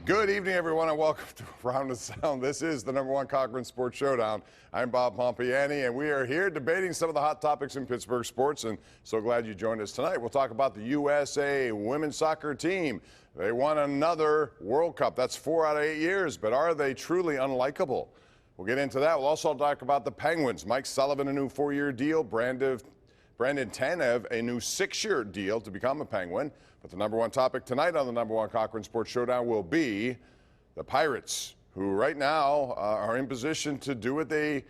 Good evening, everyone, and welcome to Round of Sound. This is the #1 Cochran Sports Showdown. I'm Bob Pompeani, and we are here debating some of the hot topics in Pittsburgh sports, and so glad you joined us tonight. We'll talk about the USA women's soccer team. They won another World Cup. That's 4 out of 8 years, but are they truly unlikable? We'll get into that. We'll also talk about the Penguins. Mike Sullivan, a new 4-year deal. Brandon Tanev, a new 6-year deal to become a Penguin. But the #1 topic tonight on the #1 Cochran Sports Showdown will be the Pirates, who right now are in position to do what they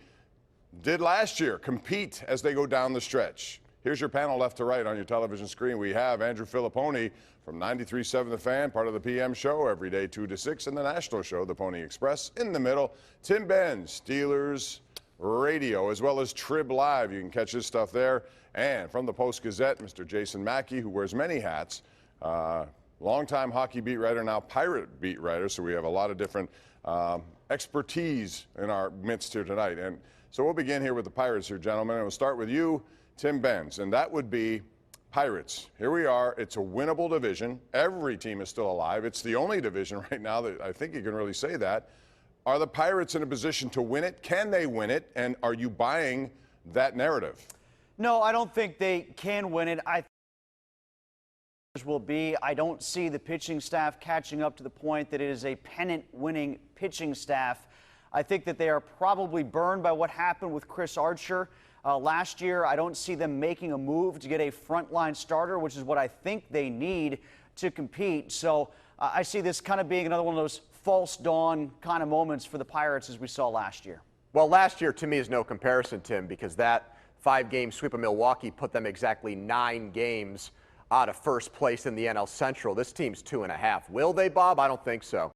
did last year, compete as they go down the stretch. Here's your panel left to right on your television screen. We have Andrew Fillipponi from 93.7 The Fan, part of the PM show every day 2 to 6, and the national show, the Pony Express. In the middle, Tim Benz, Steelers Radio, as well as Trib Live. You can catch his stuff there. And from the Post-Gazette, Mr. Jason Mackey, who wears many hats, longtime hockey beat writer, now Pirate beat writer. So we have a lot of different expertise in our midst here tonight. And so we'll begin here with the Pirates here, gentlemen. And we'll start with you, Tim Benz, and that would be Pirates. Here we are. It's a winnable division. Every team is still alive. It's the only division right now that I think you can really say that. Are the Pirates in a position to win it? Can they win it? And are you buying that narrative? No, I don't think they can win it. I don't see the pitching staff catching up to the point that it is a pennant-winning pitching staff. I think that they are probably burned by what happened with Chris Archer last year. I don't see them making a move to get a frontline starter, which is what I think they need to compete. So I see this kind of being another one of those false dawn kind of moments for the Pirates as we saw last year. Well, last year to me is no comparison, Tim, because that 5-game sweep of Milwaukee put them exactly 9 games out of first place in the NL Central. This team's 2.5. Will they, Bob? I don't think so.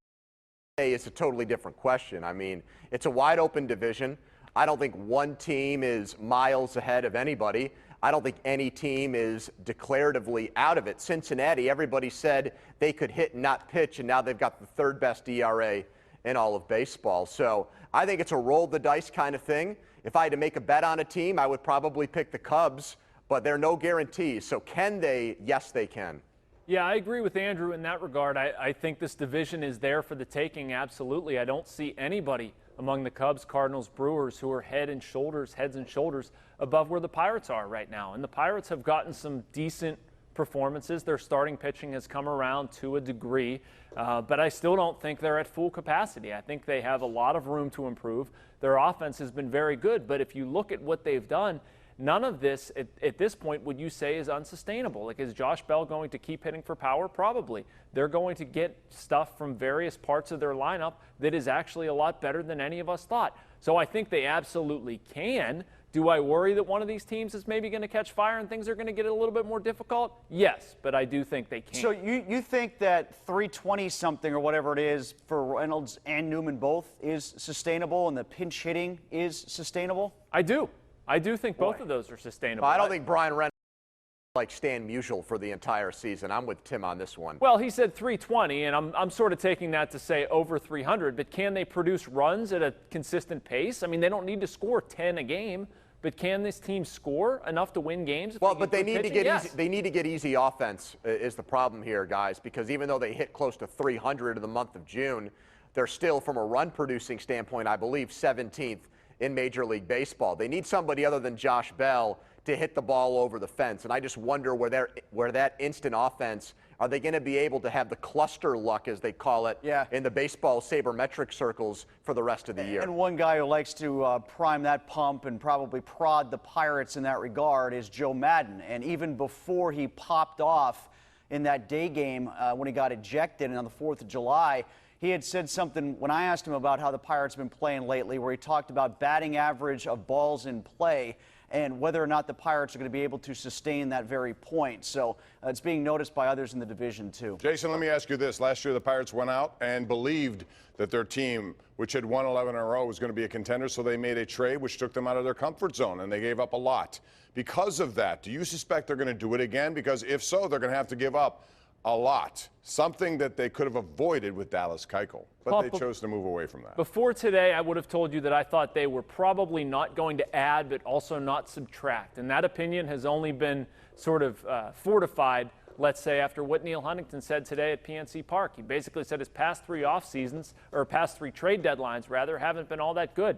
It's a totally different question. I mean, it's a wide open division. I don't think one team is miles ahead of anybody. I don't think any team is declaratively out of it. Cincinnati, everybody said they could hit and not pitch, and now they've got the 3rd best ERA in all of baseball. So I think it's a roll the dice kind of thing. If I had to make a bet on a team, I would probably pick the Cubs, but there are no guarantees. So can they? Yes, they can. Yeah, I agree with Andrew in that regard. I think this division is there for the taking, absolutely. I don't see anybody among the Cubs, Cardinals, Brewers who are heads and shoulders above where the Pirates are right now. And the Pirates have gotten some decent performances. Their starting pitching has come around to a degree, but I still don't think they're at full capacity. I think they have a lot of room to improve. Their offense has been very good, but if you look at what they've done, none of this at this point would you say is unsustainable. Like, is Josh Bell going to keep hitting for power? Probably. They're going to get stuff from various parts of their lineup that is actually a lot better than any of us thought. So I think they absolutely can. Do I worry that one of these teams is maybe going to catch fire and things are going to get a little bit more difficult? Yes, but I do think they can. So you think that 320-something or whatever it is for Reynolds and Newman both is sustainable and the pinch hitting is sustainable? I do. I do think both of those are sustainable. I don't think Brian Reynolds is like Stan Musial for the entire season. I'm with Tim on this one. Well, he said 320, and I'm sort of taking that to say over 300, but can they produce runs at a consistent pace? I mean, they don't need to score 10 a game. But can this team score enough to win games? Well, but they need to get easy. They need to get easy offense is the problem here, guys, because even though they hit close to 300 in the month of June, they're still, from a run-producing standpoint, I believe, 17th in Major League Baseball. They need somebody other than Josh Bell to hit the ball over the fence, and I just wonder where that instant offense, are they going to be able to have the cluster luck, as they call it, in the baseball sabermetric circles for the rest of the year? And one guy who likes to prime that pump and probably prod the Pirates in that regard is Joe Madden. And even before he popped off in that day game when he got ejected and on the 4th of July, he had said something when I asked him about how the Pirates have been playing lately, where he talked about batting average of balls in play and whether or not the Pirates are going to be able to sustain that very point. So it's being noticed by others in the division, too. Jason, let me ask you this. Last year, the Pirates went out and believed that their team, which had won 11 in a row, was going to be a contender, so they made a trade which took them out of their comfort zone, and they gave up a lot. Because of that, do you suspect they're going to do it again? Because if so, they're going to have to give up a lot, something that they could have avoided with Dallas Keuchel, but they chose to move away from that. Before today, I would have told you that I thought they were probably not going to add, but also not subtract, and that opinion has only been sort of fortified let's say, after what Neil Huntington said today at PNC Park. He basically said his past 3 off seasons, or past 3 trade deadlines rather, haven't been all that good.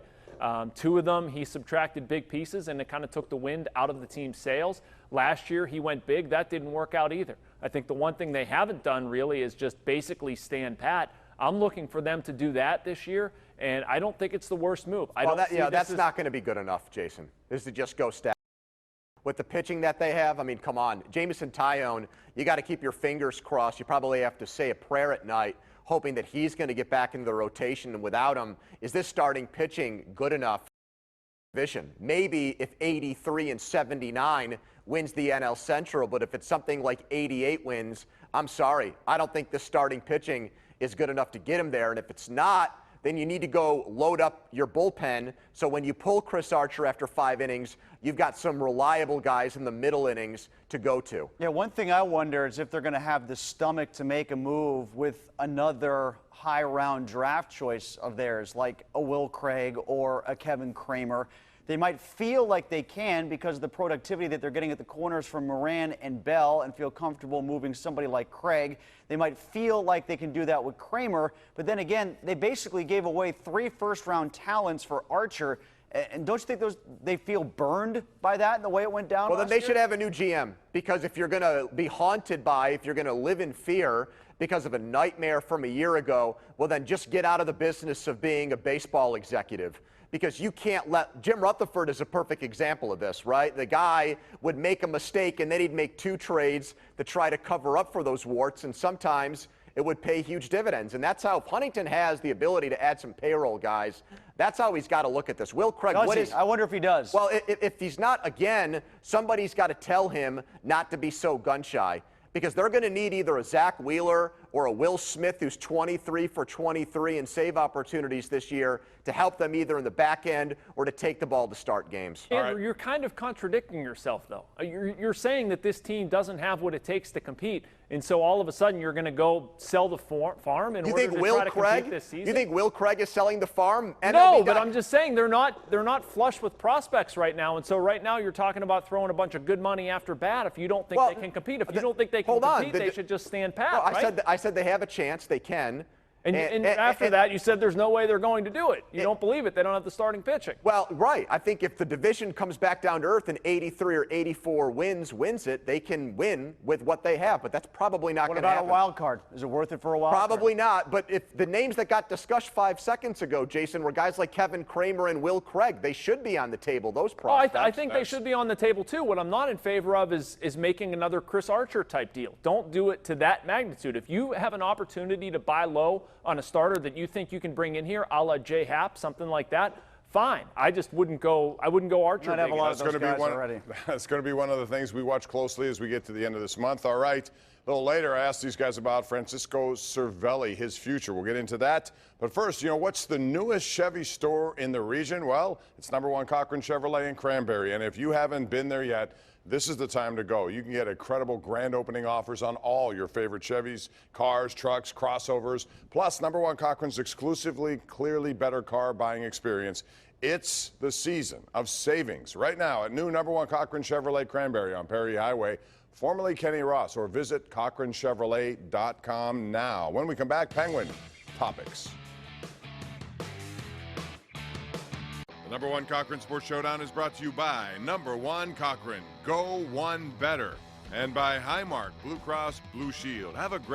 2 of them he subtracted big pieces, and it kind of took the wind out of the team's sails. Last year he went big. That didn't work out either. I think the one thing they haven't done really is just basically stand pat. I'm looking for them to do that this year, and I don't think it's the worst move. That's not going to be good enough, Jason, is to just go stat. With the pitching that they have, I mean, come on. Jamison Tyone, you got to keep your fingers crossed. You probably have to say a prayer at night, hoping that he's going to get back into the rotation. And without him, is this starting pitching good enough for the division? Maybe if 83 and 79 wins the NL Central, but if it's something like 88 wins, I'm sorry. I don't think the starting pitching is good enough to get him there. And if it's not, then you need to go load up your bullpen. So when you pull Chris Archer after 5 innings, you've got some reliable guys in the middle innings to go to. Yeah, one thing I wonder is if they're going to have the stomach to make a move with another high-round draft choice of theirs, like a Will Craig or a Kevin Kramer. They might feel like they can because of the productivity that they're getting at the corners from Moran and Bell, and feel comfortable moving somebody like Craig. They might feel like they can do that with Kramer, but then again, they basically gave away 3 first-round talents for Archer. And don't you think they feel burned by that and the way it went down? Well, then they should have a new GM, because if you're going to be haunted by, if you're going to live in fear because of a nightmare from a year ago, well, then just get out of the business of being a baseball executive. Because you can't let – Jim Rutherford is a perfect example of this, right? The guy would make a mistake, and then he'd make 2 trades to try to cover up for those warts, and sometimes it would pay huge dividends. And that's how – if Huntington has the ability to add some payroll guys, that's how he's got to look at this. Will Craig, I wonder if he does. Well, if he's not, again, somebody's got to tell him not to be so gun-shy, because they're going to need either a Zach Wheeler or a Will Smith, who's 23 for 23 in save opportunities this year, to help them either in the back end or to take the ball to start games. Andrew, you're kind of contradicting yourself, though. You're saying that this team doesn't have what it takes to compete, and so all of a sudden you're going to go sell the farm in order to try to compete this season? You think Will Craig is selling the farm? No, but I'm just saying they're not flush with prospects right now, and so right now you're talking about throwing a bunch of good money after bad if you don't think they can compete. If you don't think they can compete, they should just stand pat, right? I said they have a chance. They can. And after that, you said there's no way they're going to do it. You don't believe it. They don't have the starting pitching. Well, right. I think if the division comes back down to earth and 83 or 84 wins it, they can win with what they have. But that's probably not going to happen. What about a wild card? Is it worth it for a wild card? Probably not. But if the names that got discussed 5 seconds ago, Jason, were guys like Kevin Kramer and Will Craig, they should be on the table, those prospects. I think they should be on the table, too. What I'm not in favor of is making another Chris Archer type deal. Don't do it to that magnitude. If you have an opportunity to buy low on a starter that you think you can bring in here, a la J Happ, something like that, fine. I just wouldn't go Archer. Not have a lot of those guys already. That's going to be one of the things we watch closely as we get to the end of this month. All right. A little later, I asked these guys about Francisco Cervelli, his future. We'll get into that. But first, what's the newest Chevy store in the region? Well, it's #1 Cochran Chevrolet in Cranberry. And if you haven't been there yet, this is the time to go. You can get incredible grand opening offers on all your favorite Chevys, cars, trucks, crossovers, plus #1 Cochran's exclusively Clearly Better car buying experience. It's the season of savings right now at new #1 Cochran Chevrolet Cranberry on Perry Highway, formerly Kenny Ross, or visit CochranChevrolet.com now. When we come back, Penguin Topics. The #1 Cochran Sports Showdown is brought to you by #1 Cochran, Go One Better, and by Highmark Blue Cross Blue Shield. Have a great